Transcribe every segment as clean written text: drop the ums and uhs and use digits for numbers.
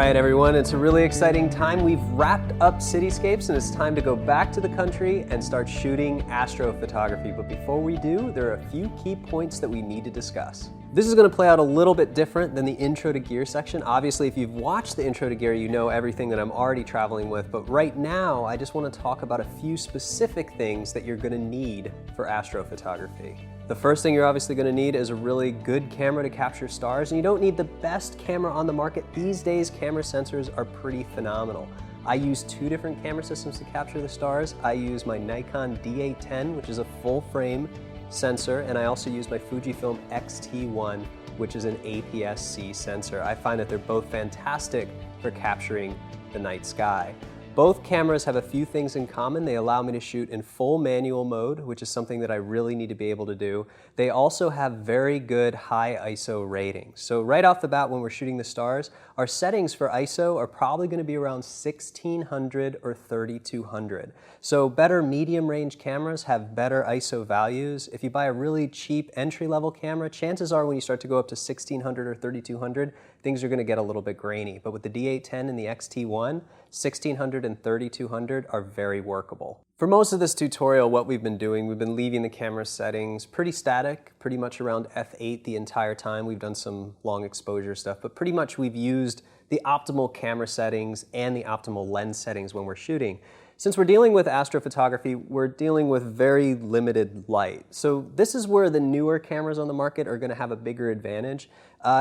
right, everyone, it's a really exciting time. We've wrapped up cityscapes and it's time to go back to the country and start shooting astrophotography. But before we do, there are a few key points that we need to discuss. This is going to play out a little bit different than the intro to gear section. Obviously, if you've watched the intro to gear, you know everything that I'm already traveling with. But right now, I just want to talk about a few specific things that you're going to need for astrophotography. The first thing you're obviously going to need is a really good camera to capture stars, and you don't need the best camera on the market. These days, camera sensors are pretty phenomenal. I use two different camera systems to capture the stars. I use my Nikon D810, which is a full frame sensor, and I also use my Fujifilm X-T1, which is an APS-C sensor. I find that they're both fantastic for capturing the night sky. Both cameras have a few things in common. They allow me to shoot in full manual mode, which is something that I really need to be able to do. They also have very good high ISO ratings. So right off the bat, when we're shooting the stars, our settings for ISO are probably going to be around 1600 or 3200. So better medium range cameras have better ISO values. If you buy a really cheap entry-level camera, chances are when you start to go up to 1600 or 3200, things are going to get a little bit grainy. But with the D810 and the X-T1, 1600 and 3200 are very workable. For most of this tutorial, what we've been doing, we've been leaving the camera settings pretty static, pretty much around f8 the entire time. We've done some long exposure stuff, but pretty much we've used the optimal camera settings and the optimal lens settings when we're shooting. Since we're dealing with astrophotography, we're dealing with very limited light. So this is where the newer cameras on the market are going to have a bigger advantage.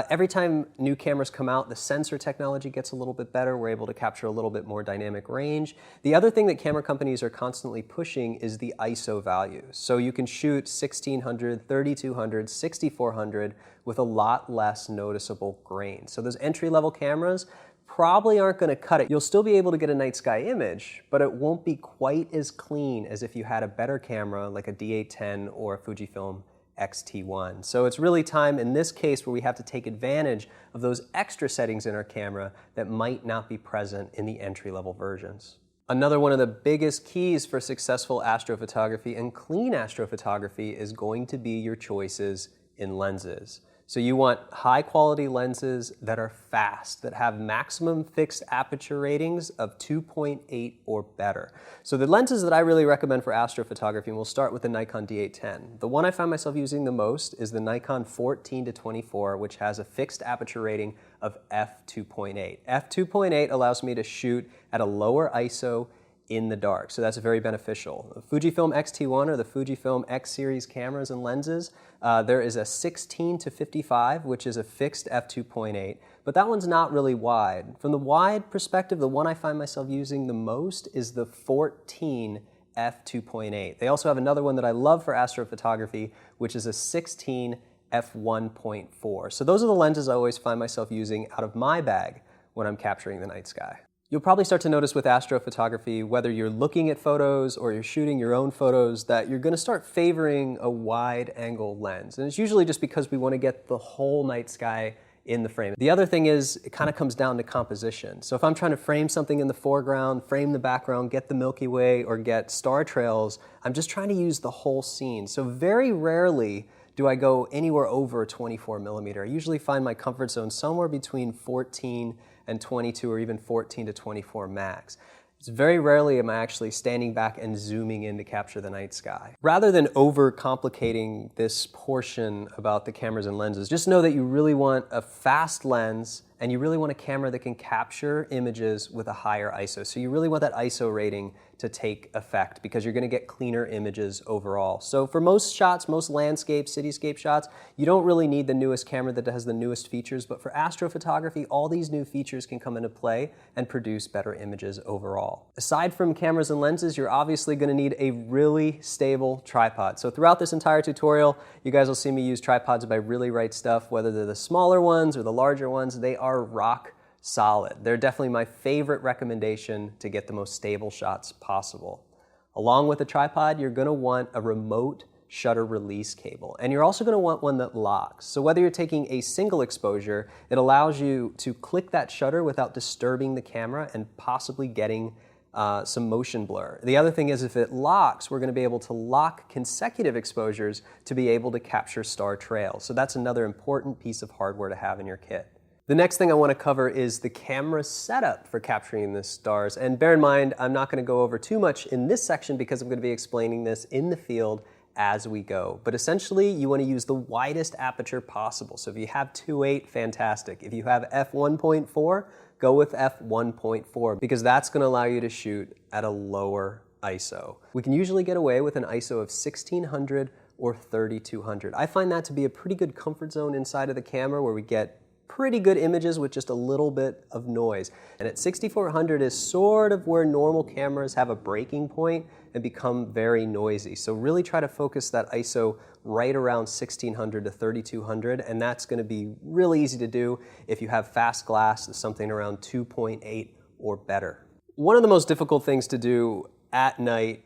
Every time new cameras come out, the sensor technology gets a little bit better. We're able to capture a little bit more dynamic range. The other thing that camera companies are constantly pushing is the ISO values. So you can shoot 1600, 3200, 6400 with a lot less noticeable grain. So those entry-level cameras probably aren't going to cut it. You'll still be able to get a night sky image, but it won't be quite as clean as if you had a better camera like a D810 or a Fujifilm X-T1. So it's really time in this case where we have to take advantage of those extra settings in our camera that might not be present in the entry-level versions. Another one of the biggest keys for successful astrophotography and clean astrophotography is going to be your choices in lenses. So you want high quality lenses that are fast, that have maximum fixed aperture ratings of 2.8 or better. So the lenses that I really recommend for astrophotography, and we'll start with the Nikon D810. The one I find myself using the most is the Nikon 14-24, which has a fixed aperture rating of f2.8. f2.8 allows me to shoot at a lower ISO in the dark, so that's very beneficial. The Fujifilm X-T1 or the Fujifilm X series cameras and lenses, there is a 16-55, which is a fixed f2.8, but that one's not really wide. From the wide perspective, the one I find myself using the most is the 14 f2.8. They also have another one that I love for astrophotography, which is a 16 f1.4. So those are the lenses I always find myself using out of my bag when I'm capturing the night sky. You'll probably start to notice with astrophotography, whether you're looking at photos or you're shooting your own photos, that you're going to start favoring a wide-angle lens. And it's usually just because we want to get the whole night sky in the frame. The other thing is, it kind of comes down to composition. So if I'm trying to frame something in the foreground, frame the background, get the Milky Way, or get star trails, I'm just trying to use the whole scene. So very rarely do I go anywhere over 24 millimeter. I usually find my comfort zone somewhere between 14 and 22 or even 14 to 24 max. It's very rarely am I actually standing back and zooming in to capture the night sky. Rather than overcomplicating this portion about the cameras and lenses, just know that you really want a fast lens and you really want a camera that can capture images with a higher ISO. So you really want that ISO rating to take effect because you're going to get cleaner images overall. So for most shots, most landscape, cityscape shots, you don't really need the newest camera that has the newest features, but for astrophotography, all these new features can come into play and produce better images overall. Aside from cameras and lenses, you're obviously going to need a really stable tripod. So throughout this entire tutorial, you guys will see me use tripods by Really Right Stuff, whether they're the smaller ones or the larger ones, they are rock solid. They're definitely my favorite recommendation to get the most stable shots possible. Along with the tripod, you're going to want a remote shutter release cable, and you're also going to want one that locks. So whether you're taking a single exposure, it allows you to click that shutter without disturbing the camera and possibly getting some motion blur. The other thing is if it locks, we're going to be able to lock consecutive exposures to be able to capture star trails. So that's another important piece of hardware to have in your kit. The next thing I want to cover is the camera setup for capturing the stars. And bear in mind, I'm not going to go over too much in this section because I'm going to be explaining this in the field as we go. But essentially, you want to use the widest aperture possible. So if you have 2.8, fantastic. If you have f1.4, go with f1.4 because that's going to allow you to shoot at a lower ISO. We can usually get away with an ISO of 1600 or 3200. I find that to be a pretty good comfort zone inside of the camera where we get pretty good images with just a little bit of noise. And at 6400 is sort of where normal cameras have a breaking point and become very noisy. So really try to focus that ISO right around 1600 to 3200, and that's going to be really easy to do if you have fast glass, something around 2.8 or better. One of the most difficult things to do at night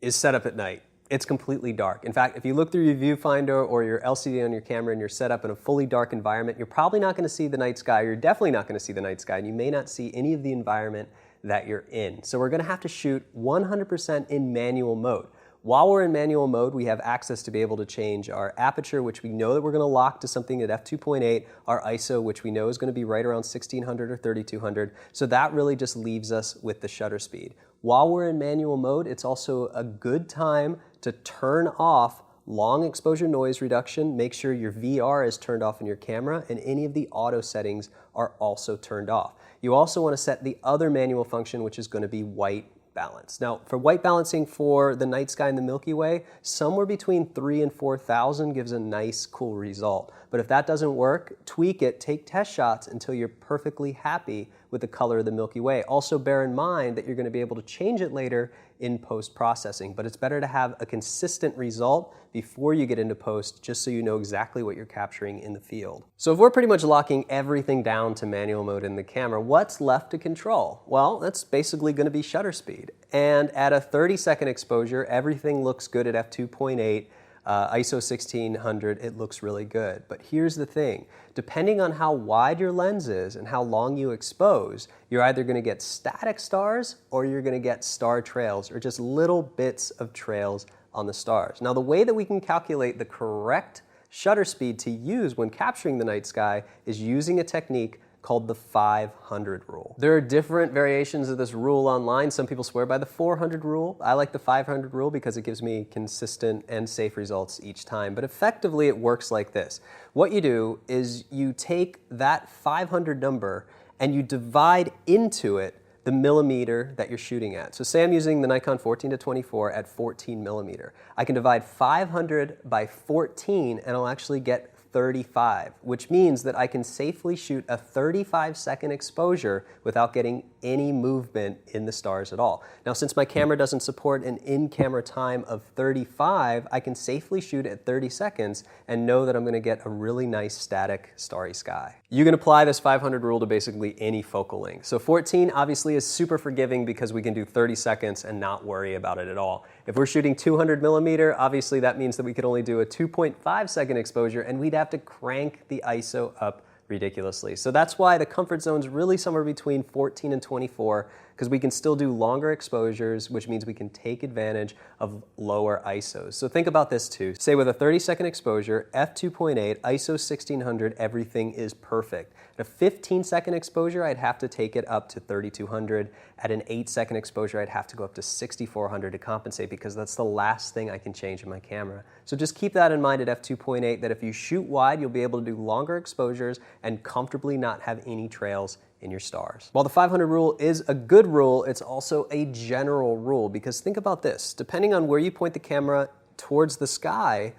is set up at night. It's completely dark. In fact, if you look through your viewfinder or your LCD on your camera and you're set up in a fully dark environment, you're probably not going to see the night sky, or you're definitely not going to see the night sky, and you may not see any of the environment that you're in. So we're going to have to shoot 100% in manual mode. While we're in manual mode, we have access to be able to change our aperture, which we know that we're going to lock to something at f2.8, our ISO, which we know is going to be right around 1600 or 3200. So that really just leaves us with the shutter speed. While we're in manual mode, it's also a good time to turn off long exposure noise reduction. Make sure your VR is turned off in your camera and any of the auto settings are also turned off. You also want to set the other manual function, which is going to be white balance. Now, for white balancing for the night sky and the Milky Way, somewhere between 3,000 and 4,000 gives a nice, cool result. But if that doesn't work, tweak it, take test shots until you're perfectly happy with the color of the Milky Way. Also bear in mind that you're going to be able to change it later in post-processing, but it's better to have a consistent result before you get into post, just so you know exactly what you're capturing in the field. So if we're pretty much locking everything down to manual mode in the camera, what's left to control? Well, that's basically going to be shutter speed. And at a 30-second exposure, everything looks good at f2.8. ISO 1600, it looks really good. But here's the thing. Depending on how wide your lens is and how long you expose, you're either going to get static stars or you're going to get star trails, or just little bits of trails on the stars. Now, the way that we can calculate the correct shutter speed to use when capturing the night sky is using a technique called the 500 rule. There are different variations of this rule online. Some people swear by the 400 rule. I like the 500 rule because it gives me consistent and safe results each time. But effectively, it works like this. What you do is you take that 500 number and you divide into it the millimeter that you're shooting at. So say I'm using the Nikon 14-24 at 14 millimeter. I can divide 500 by 14 and I'll actually get 35, which means that I can safely shoot a 35-second exposure without getting any movement in the stars at all. Now, since my camera doesn't support an in-camera time of 35, I can safely shoot at 30 seconds and know that I'm going to get a really nice static starry sky. You can apply this 500 rule to basically any focal length. So 14 obviously is super forgiving because we can do 30 seconds and not worry about it at all. If we're shooting 200 millimeter, obviously that means that we could only do a 2.5 second exposure and we'd have to crank the ISO up ridiculously. So that's why the comfort zone is really somewhere between 14 and 24, because we can still do longer exposures, which means we can take advantage of lower ISOs. So think about this too. Say with a 30-second exposure, f2.8, ISO 1600, everything is perfect. At a 15-second exposure, I'd have to take it up to 3200. At an 8-second exposure, I'd have to go up to 6400 to compensate, because that's the last thing I can change in my camera. So just keep that in mind at f2.8, that if you shoot wide, you'll be able to do longer exposures and comfortably not have any trails in your stars. While the 500 rule is a good rule, it's also a general rule, because think about this. Depending on where you point the camera towards the sky,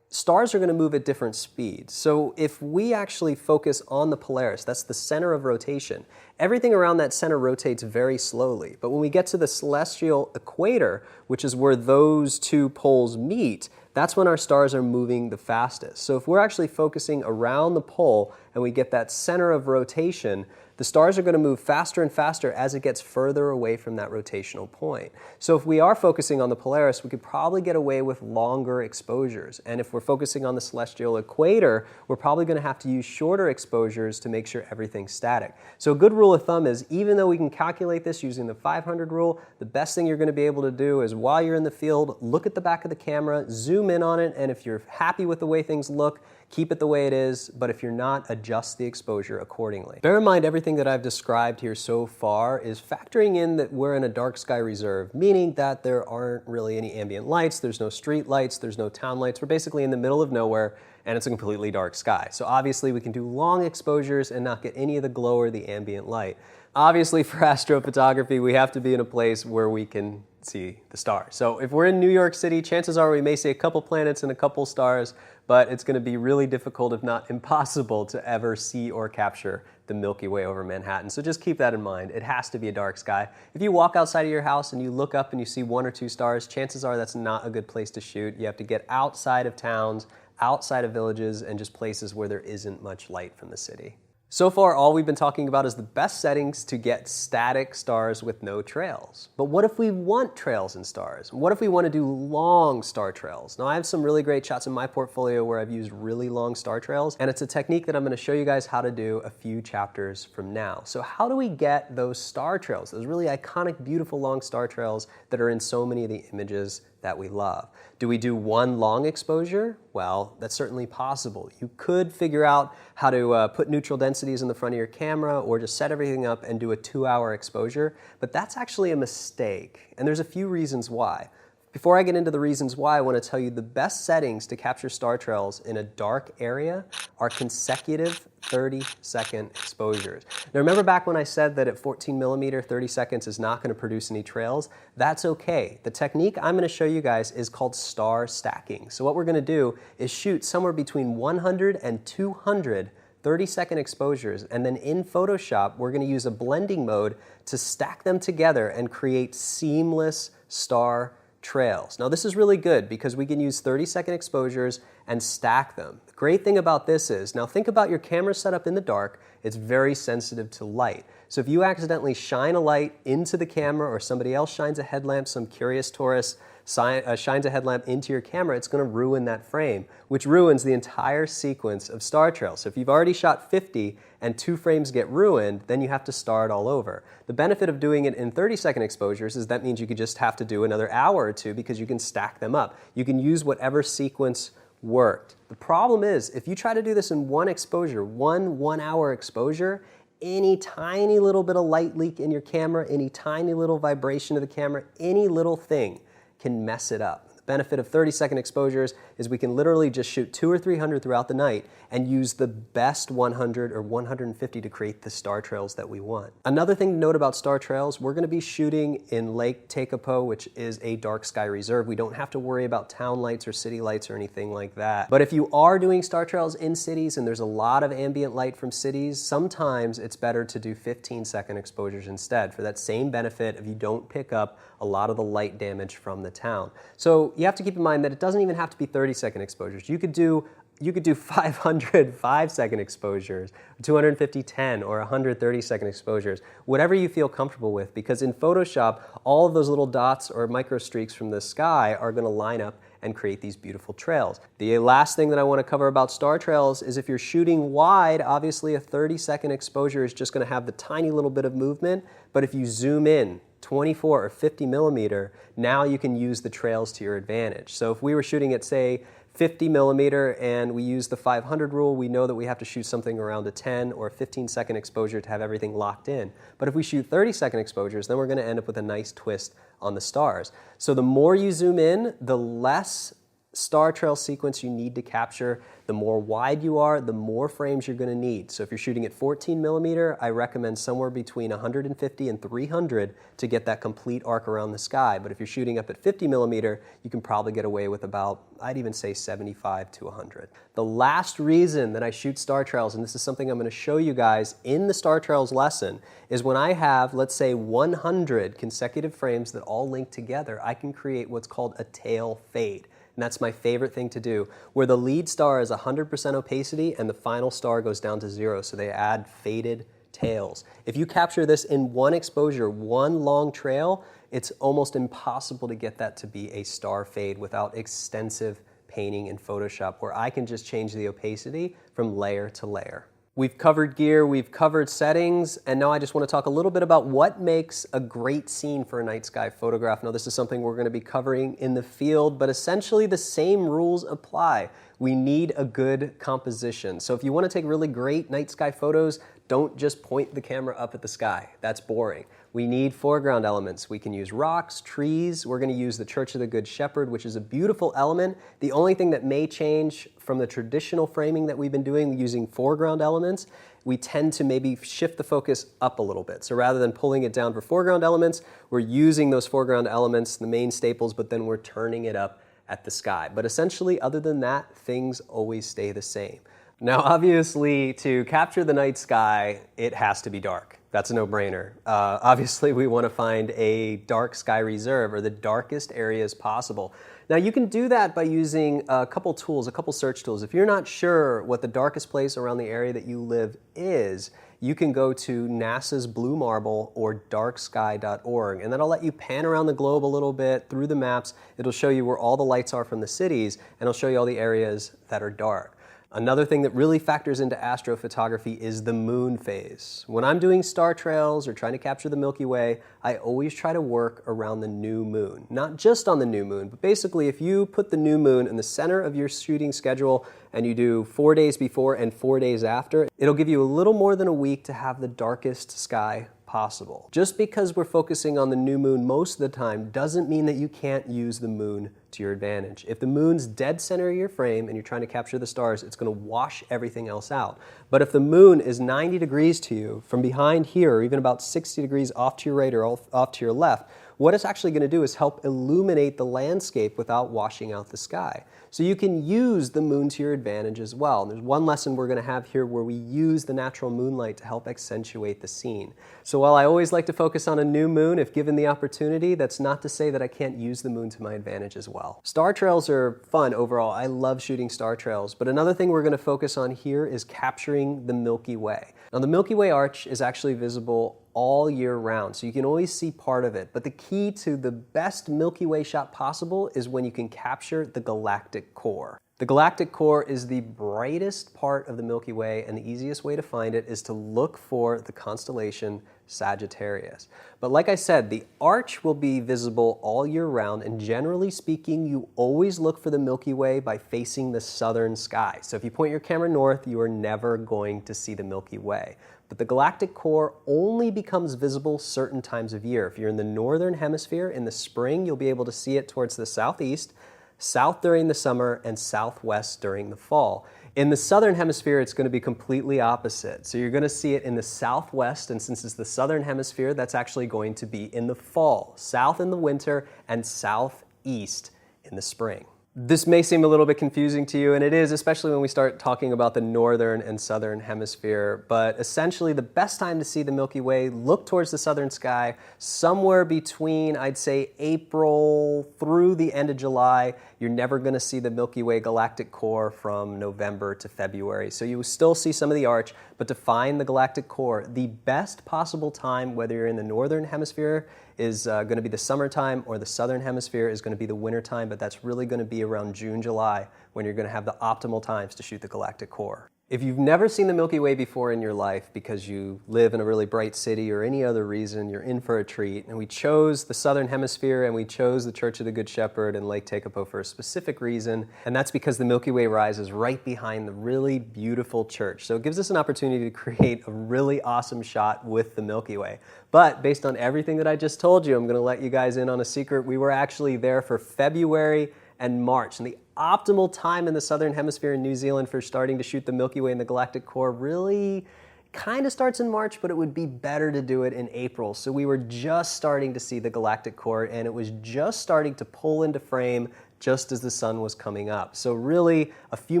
stars are going to move at different speeds. So if we actually focus on the Polaris, that's the center of rotation, everything around that center rotates very slowly. But when we get to the celestial equator, which is where those two poles meet, that's when our stars are moving the fastest. So if we're actually focusing around the pole and we get that center of rotation, the stars are going to move faster and faster as it gets further away from that rotational point. So if we are focusing on the Polaris, we could probably get away with longer exposures. And if we're focusing on the celestial equator, we're probably going to have to use shorter exposures to make sure everything's static. So a good rule of thumb is, even though we can calculate this using the 500 rule, the best thing you're going to be able to do is, while you're in the field, look at the back of the camera, zoom in on it, and if you're happy with the way things look, keep it the way it is, but if you're not, adjust the exposure accordingly. Bear in mind everything that I've described here so far is factoring in that we're in a dark sky reserve, meaning that there aren't really any ambient lights, there's no street lights, there's no town lights. We're basically in the middle of nowhere and it's a completely dark sky. So obviously we can do long exposures and not get any of the glow or the ambient light. Obviously for astrophotography, we have to be in a place where we can see the stars. So if we're in New York City, chances are we may see a couple planets and a couple stars, but it's going to be really difficult, if not impossible, to ever see or capture the Milky Way over Manhattan. So just keep that in mind. It has to be a dark sky. If you walk outside of your house and you look up and you see 1 or 2 stars, chances are that's not a good place to shoot. You have to get outside of towns, outside of villages, and just places where there isn't much light from the city. So far, all we've been talking about is the best settings to get static stars with no trails. But what if we want trails and stars? What if we want to do long star trails? Now, I have some really great shots in my portfolio where I've used really long star trails, and it's a technique that I'm going to show you guys how to do a few chapters from now. So how do we get those star trails, those really iconic, beautiful long star trails that are in so many of the images that we love? Do we do one long exposure? Well, that's certainly possible. You could figure out how to put neutral densities in the front of your camera or just set everything up and do a 2-hour exposure, but that's actually a mistake, and there's a few reasons why. Before I get into the reasons why, I want to tell you the best settings to capture star trails in a dark area are consecutive 30-second exposures. Now remember back when I said that at 14 millimeter, 30 seconds is not going to produce any trails? That's okay. The technique I'm going to show you guys is called star stacking. So what we're going to do is shoot somewhere between 100 and 200 30-second exposures, and then in Photoshop, we're going to use a blending mode to stack them together and create seamless star trails. Now this is really good because we can use 30-second exposures and stack them. The great thing about this is, now think about your camera setup in the dark, it's very sensitive to light. So if you accidentally shine a light into the camera or somebody else shines a headlamp, some curious tourist shines a headlamp into your camera, it's going to ruin that frame, which ruins the entire sequence of star trails. So if you've already shot 50 and 2 frames get ruined, then you have to start all over. The benefit of doing it in 30-second exposures is that means you could just have to do another hour or 2 because you can stack them up. You can use whatever sequence worked. The problem is, if you try to do this in one exposure, one-hour exposure, any tiny little bit of light leak in your camera, any tiny little vibration of the camera, any little thing can mess it up. The benefit of 30-second exposures is we can literally just shoot 200 or 300 throughout the night and use the best 100 or 150 to create the star trails that we want. Another thing to note about star trails, we're going to be shooting in Lake Tekapo, which is a dark sky reserve. We don't have to worry about town lights or city lights or anything like that. But if you are doing star trails in cities and there's a lot of ambient light from cities, sometimes it's better to do 15-second exposures instead for that same benefit if you don't pick up a lot of the light damage from the town. So you have to keep in mind that it doesn't even have to be 30-second exposures. You could do 500 5-second exposures, 250 10, or 100 30-second exposures, whatever you feel comfortable with, because in Photoshop, all of those little dots or micro streaks from the sky are going to line up and create these beautiful trails. The last thing that I want to cover about star trails is if you're shooting wide, obviously a 30-second exposure is just going to have the tiny little bit of movement, but if you zoom in 24 or 50 millimeter, now you can use the trails to your advantage. So if we were shooting at, say, 50 millimeter and we use the 500 rule, we know that we have to shoot something around a 10 or 15-second exposure to have everything locked in. But if we shoot 30-second exposures, then we're going to end up with a nice twist on the stars. So the more you zoom in, the less star trail sequence you need to capture. The more wide you are, the more frames you're going to need. So if you're shooting at 14 millimeter, I recommend somewhere between 150 and 300 to get that complete arc around the sky. But if you're shooting up at 50 millimeter, you can probably get away with about, I'd even say 75 to 100. The last reason that I shoot star trails, and this is something I'm going to show you guys in the star trails lesson, is when I have, let's say, 100 consecutive frames that all link together, I can create what's called a tail fade. And that's my favorite thing to do, where the lead star is 100% opacity and the final star goes down to 0, so they add faded tails. If you capture this in one exposure, one long trail, it's almost impossible to get that to be a star fade without extensive painting in Photoshop, where I can just change the opacity from layer to layer. We've covered gear, we've covered settings, and now I just want to talk a little bit about what makes a great scene for a night sky photograph. Now, this is something we're going to be covering in the field, but essentially the same rules apply. We need a good composition. So if you want to take really great night sky photos, don't just point the camera up at the sky. That's boring. We need foreground elements. We can use rocks, trees. We're going to use the Church of the Good Shepherd, which is a beautiful element. The only thing that may change from the traditional framing that we've been doing using foreground elements, we tend to maybe shift the focus up a little bit. So rather than pulling it down for foreground elements, we're using those foreground elements, the main staples, but then we're turning it up at the sky. But essentially, other than that, things always stay the same. Now, obviously, to capture the night sky, it has to be dark. That's a no-brainer. Obviously, we want to find a dark sky reserve, or the darkest areas possible. Now, you can do that by using a couple tools, a couple search tools. If you're not sure what the darkest place around the area that you live is, you can go to NASA's Blue Marble or darksky.org, and that'll let you pan around the globe a little bit through the maps. It'll show you where all the lights are from the cities, and it'll show you all the areas that are dark. Another thing that really factors into astrophotography is the moon phase. When I'm doing star trails or trying to capture the Milky Way, I always try to work around the new moon. Not just on the new moon, but basically if you put the new moon in the center of your shooting schedule and you do 4 days before and 4 days after, it'll give you a little more than a week to have the darkest sky possible. Just because we're focusing on the new moon most of the time doesn't mean that you can't use the moon to your advantage. If the moon's dead center of your frame and you're trying to capture the stars, it's going to wash everything else out. But if the moon is 90 degrees to you from behind here, or even about 60 degrees off to your right or off to your left, what it's actually going to do is help illuminate the landscape without washing out the sky. So you can use the moon to your advantage as well. And there's one lesson we're going to have here where we use the natural moonlight to help accentuate the scene. So while I always like to focus on a new moon, if given the opportunity, that's not to say that I can't use the moon to my advantage as well. Star trails are fun overall. I love shooting star trails. But another thing we're going to focus on here is capturing the Milky Way. Now, the Milky Way arch is actually visible all year round, so you can always see part of it. But the key to the best Milky Way shot possible is when you can capture the galactic core. The galactic core is the brightest part of the Milky Way, and the easiest way to find it is to look for the constellation Sagittarius. But like I said, the arch will be visible all year round, and generally speaking, you always look for the Milky Way by facing the southern sky. So if you point your camera north, you are never going to see the Milky Way. But the galactic core only becomes visible certain times of year. If you're in the northern hemisphere, in the spring, you'll be able to see it towards the southeast, south during the summer, and southwest during the fall. In the southern hemisphere, it's going to be completely opposite. So you're going to see it in the southwest, and since it's the southern hemisphere, that's actually going to be in the fall, south in the winter, and southeast in the spring. This may seem a little bit confusing to you, and it is, especially when we start talking about the northern and southern hemisphere. But essentially, the best time to see the Milky Way, look towards the southern sky, somewhere between, I'd say, April through the end of July. You're never going to see the Milky Way galactic core from November to February. So you will still see some of the arch, but to find the galactic core, the best possible time, whether you're in the northern hemisphere, is going to be the summertime, or the southern hemisphere is going to be the wintertime, but that's really going to be around June, July, when you're going to have the optimal times to shoot the galactic core. If you've never seen the Milky Way before in your life because you live in a really bright city or any other reason, you're in for a treat. And we chose the southern hemisphere, and we chose the Church of the Good Shepherd and Lake Tekapo for a specific reason, and that's because the Milky Way rises right behind the really beautiful church. So it gives us an opportunity to create a really awesome shot with the Milky Way. But based on everything that I just told you, I'm going to let you guys in on a secret. We were actually there for February and March, and the optimal time in the southern hemisphere in New Zealand for starting to shoot the Milky Way and the galactic core really kind of starts in March, but it would be better to do it in April. So we were just starting to see the galactic core, and it was just starting to pull into frame just as the sun was coming up. So really, a few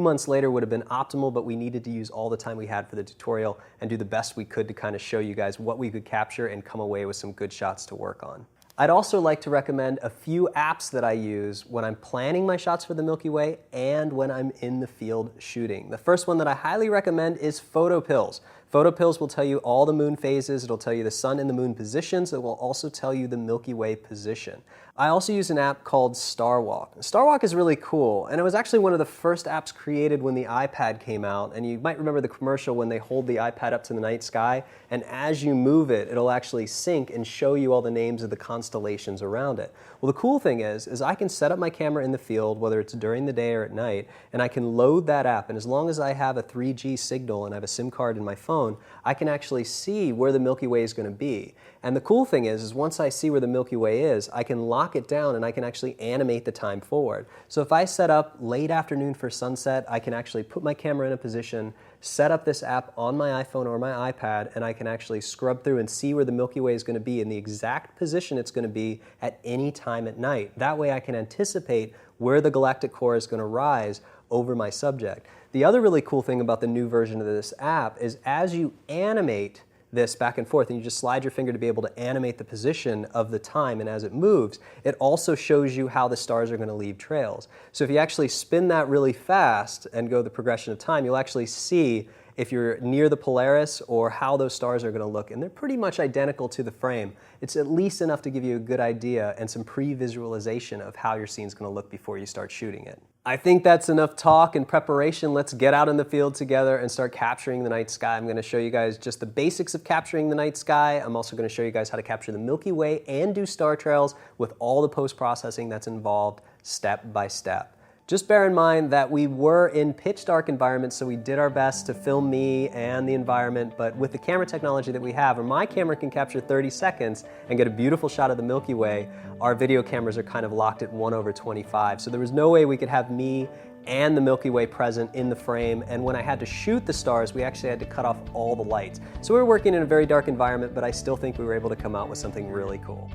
months later would have been optimal, but we needed to use all the time we had for the tutorial and do the best we could to kind of show you guys what we could capture and come away with some good shots to work on. I'd also like to recommend a few apps that I use when I'm planning my shots for the Milky Way and when I'm in the field shooting. The first one that I highly recommend is PhotoPills. PhotoPills will tell you all the moon phases. It'll tell you the sun and the moon positions. It will also tell you the Milky Way position. I also use an app called Starwalk. Starwalk is really cool, and it was actually one of the first apps created when the iPad came out, and you might remember the commercial when they hold the iPad up to the night sky, and as you move it, it'll actually sync and show you all the names of the constellations around it. Well, the cool thing is I can set up my camera in the field, whether it's during the day or at night, and I can load that app, and as long as I have a 3G signal and I have a SIM card in my phone, I can actually see where the Milky Way is going to be. And the cool thing is once I see where the Milky Way is, I can lock it down and I can actually animate the time forward. So if I set up late afternoon for sunset, I can actually put my camera in a position, set up this app on my iPhone or my iPad, and I can actually scrub through and see where the Milky Way is going to be in the exact position it's going to be at any time at night. That way I can anticipate where the galactic core is going to rise over my subject. The other really cool thing about the new version of this app is as you animate this back and forth, and you just slide your finger to be able to animate the position of the time, and as it moves, it also shows you how the stars are going to leave trails. So if you actually spin that really fast and go the progression of time, you'll actually see if you're near the Polaris or how those stars are going to look, and they're pretty much identical to the frame. It's at least enough to give you a good idea and some pre-visualization of how your scene's going to look before you start shooting it. I think that's enough talk and preparation. Let's get out in the field together and start capturing the night sky. I'm going to show you guys just the basics of capturing the night sky. I'm also going to show you guys how to capture the Milky Way and do star trails with all the post-processing that's involved step by step. Just bear in mind that we were in pitch dark environments, so we did our best to film me and the environment, but with the camera technology that we have, or my camera can capture 30 seconds and get a beautiful shot of the Milky Way, our video cameras are kind of locked at 1/25. So there was no way we could have me and the Milky Way present in the frame, and when I had to shoot the stars, we actually had to cut off all the lights. So we were working in a very dark environment, but I still think we were able to come out with something really cool.